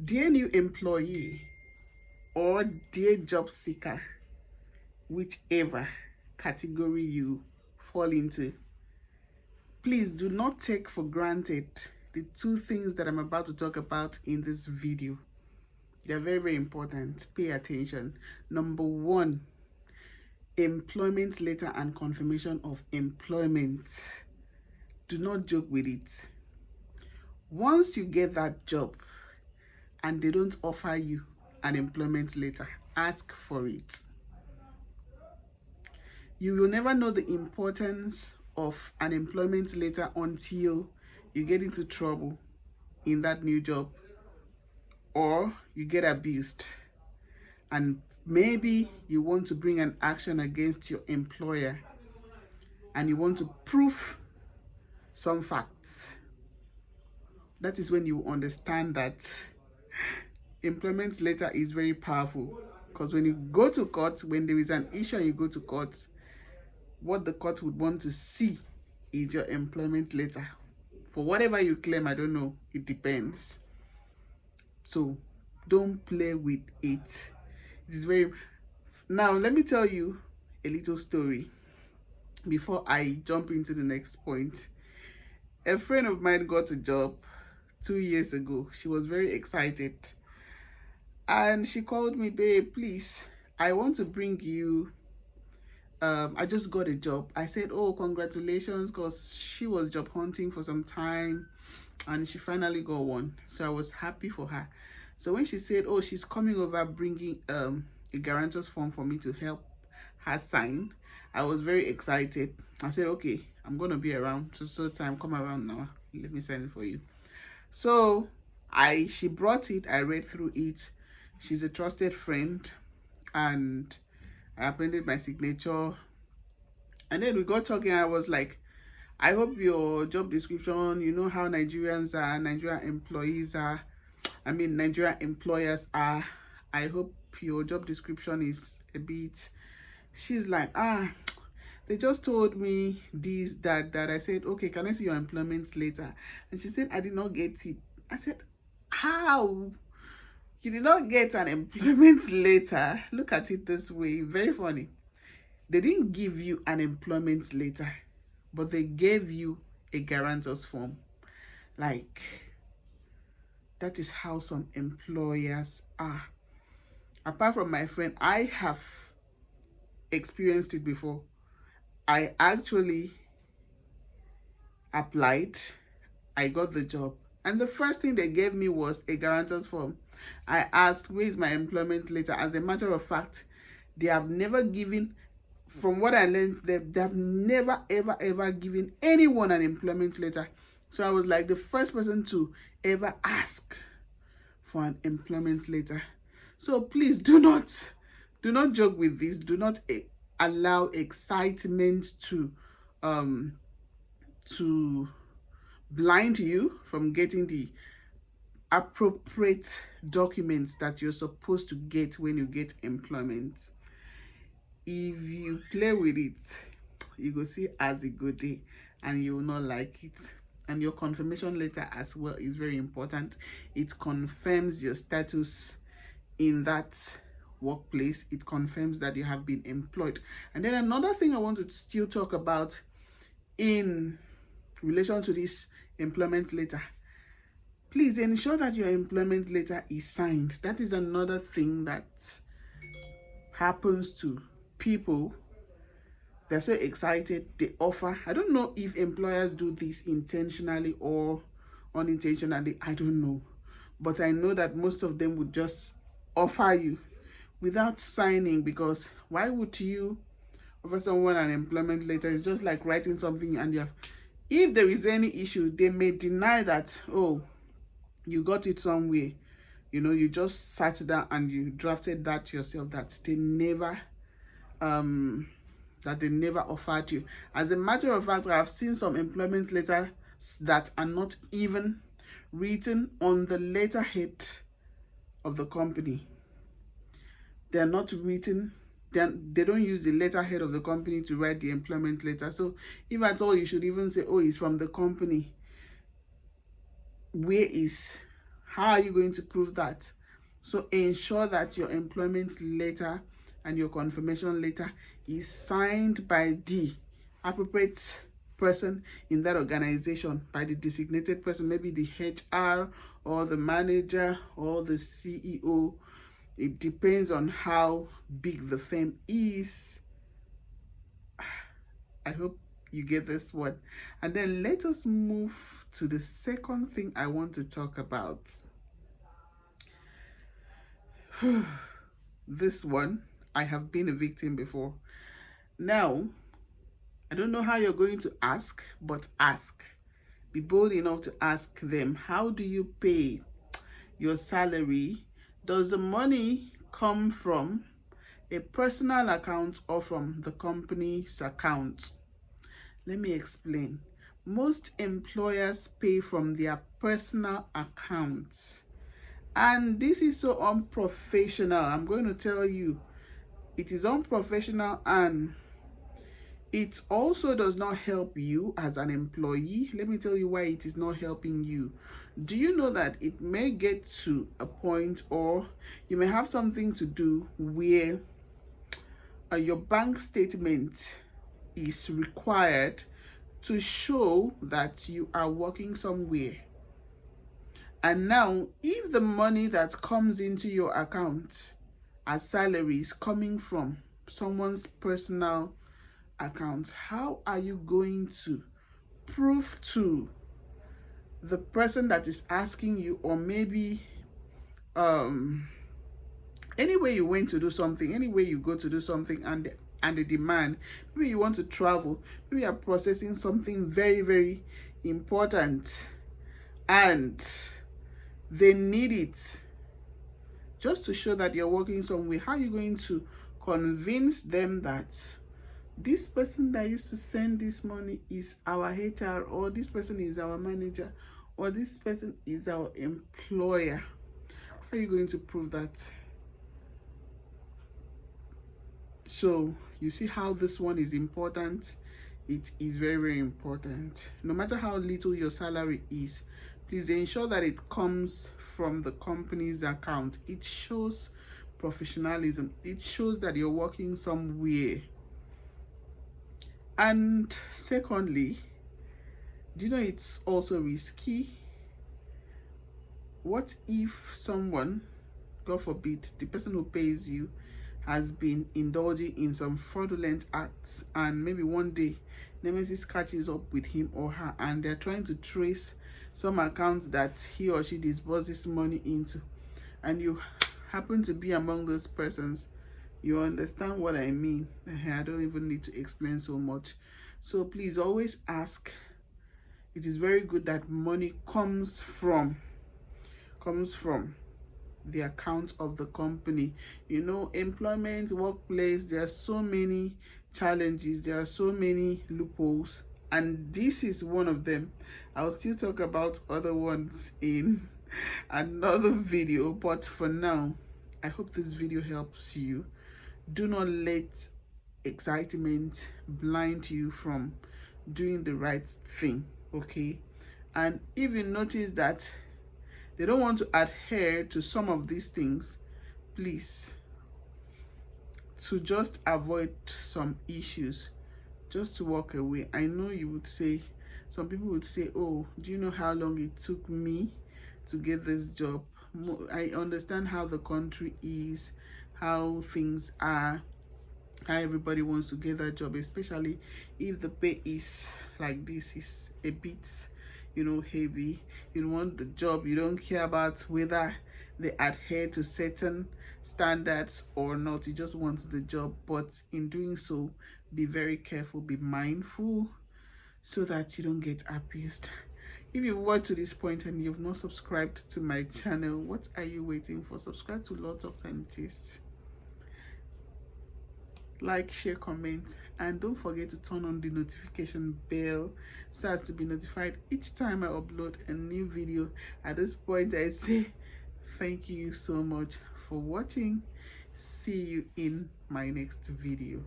Dear new employee or dear job seeker, whichever category you fall into, please do not take for granted the two things that I'm about to talk about in this video. They're very, very important. Pay attention. Number one, employment letter and confirmation of employment. Do not joke with it. Once you get that job and they don't offer you an employment letter, ask for it. You will never know the importance of an employment letter until you get into trouble in that new job or you get abused, and maybe you want to bring an action against your employer and you want to prove some facts. That is when you understand that employment letter is very powerful, because when you go to court, when there is an issue and you go to court, what the court would want to see is your employment letter. For whatever you claim, I don't know, it depends. So don't play with it. It is very... Now let me tell you a little story before I jump into the next point. A friend of mine got a job 2 years ago. She was very excited and she called me, babe, please, I want to bring you I just got a job. I said, oh, congratulations, because she was job hunting for some time and she finally got one. So I was happy for her. So when she said, oh, she's coming over bringing a guarantor's form for me to help her sign, I was very excited. I said, okay, I'm gonna be around, so time, come around now, let me sign it for you. So she brought it, I read through it. She's a trusted friend and I appended my signature, and then we got talking. I was like, I hope your job description, you know how Nigerians are, Nigerian employees are, Nigerian employers are. I hope your job description is a bit... She's like, they just told me this, that. I said, okay, can I see your employment letter? And she said, I did not get it. I said, how? You did not get an employment letter? Look at it this way. Very funny. They didn't give you an employment letter, but they gave you a guarantor's form. Like, that is how some employers are. Apart from my friend, I have experienced it before. I actually applied, I got the job, and the first thing they gave me was a guarantor's form. I asked, where is my employment letter? As a matter of fact, they have never given, from what I learned, they have never ever given anyone an employment letter. So I was like the first person to ever ask for an employment letter. So please do not joke with this. Do not allow excitement to blind you from getting the appropriate documents that you're supposed to get when you get employment. If you play with it, you go see as a good day and you will not like it. And your confirmation letter as well is very important. It confirms your status in that workplace. It confirms that you have been employed. And then another thing I want to still talk about in relation to this employment letter, please ensure that your employment letter is signed. That is another thing that happens to people. They're so excited, they offer. I don't know if employers do this intentionally or unintentionally, I don't know, but I know that most of them would just offer you without signing, because why would you offer someone an employment letter? It's just like writing something, and you have, if there is any issue, they may deny that, oh, you got it somewhere, you know, you just sat down and you drafted that yourself, that they never offered you. As a matter of fact, I've seen some employment letters that are not even written on the letterhead of the company. They're not written, they don't use the letterhead of the company to write the employment letter. So if at all, you should even say, oh, it's from the company. Where is How are you going to prove that? So ensure that your employment letter and your confirmation letter is signed by the appropriate person in that organization, by the designated person, maybe the HR or the manager or the CEO. It depends on how big the firm is. I hope you get this one. And then let us move to the second thing I want to talk about. This one, I have been a victim before. Now, I don't know how you're going to ask, but ask. Be bold enough to ask them, how do you pay your salary? Does the money come from a personal account or from the company's account? Let me explain. Most employers pay from their personal account. And this is so unprofessional. I'm going to tell you, it is unprofessional, and it also does not help you as an employee. Let me tell you why it is not helping you. Do you know that it may get to a point, or you may have something to do where your bank statement is required to show that you are working somewhere. And now, if the money that comes into your account as salary is coming from someone's personal account, how are you going to prove to the person that is asking you, or maybe anywhere you went to do something, anywhere you go to do something, and the demand, maybe you want to travel, maybe you are processing something very, very important, and they need it just to show that you're working somewhere. How are you going to convince them that this person that used to send this money is our HR, or this person is our manager, or this person is our employer? How are you going to prove that? So you see how this one is important. It is very, very important. No matter how little your salary is, please ensure that it comes from the company's account. It shows professionalism. It shows that you're working somewhere. And secondly, do you know it's also risky? What if someone, God forbid, the person who pays you has been indulging in some fraudulent acts, and maybe one day Nemesis catches up with him or her, and they're trying to trace some accounts that he or she disburses money into, and you happen to be among those persons? You understand what I mean? I don't even need to explain so much. So please always ask. It is very good that money comes from the account of the company. You know, employment, workplace, there are so many challenges, there are so many loopholes, and this is one of them. I'll still talk about other ones in another video, but for now, I hope this video helps you. Do not let excitement blind you from doing the right thing, okay? And if you notice that they don't want to adhere to some of these things, please, to just avoid some issues, just to walk away. I know you would say, some people would say, oh, do you know how long it took me to get this job? I understand how the country is, how things are, how everybody wants to get that job, especially if the pay is like this, is a bit, you know, heavy. You want the job, you don't care about whether they adhere to certain standards or not, you just want the job. But in doing so, be very careful, be mindful, so that you don't get abused. If you've watched to this point and you've not subscribed to my channel, what are you waiting for? Subscribe to Lots of Time Gist. Like, share, comment, and don't forget to turn on the notification bell so as to be notified each time I upload a new video. At this point, I say thank you so much for watching. See you in my next video.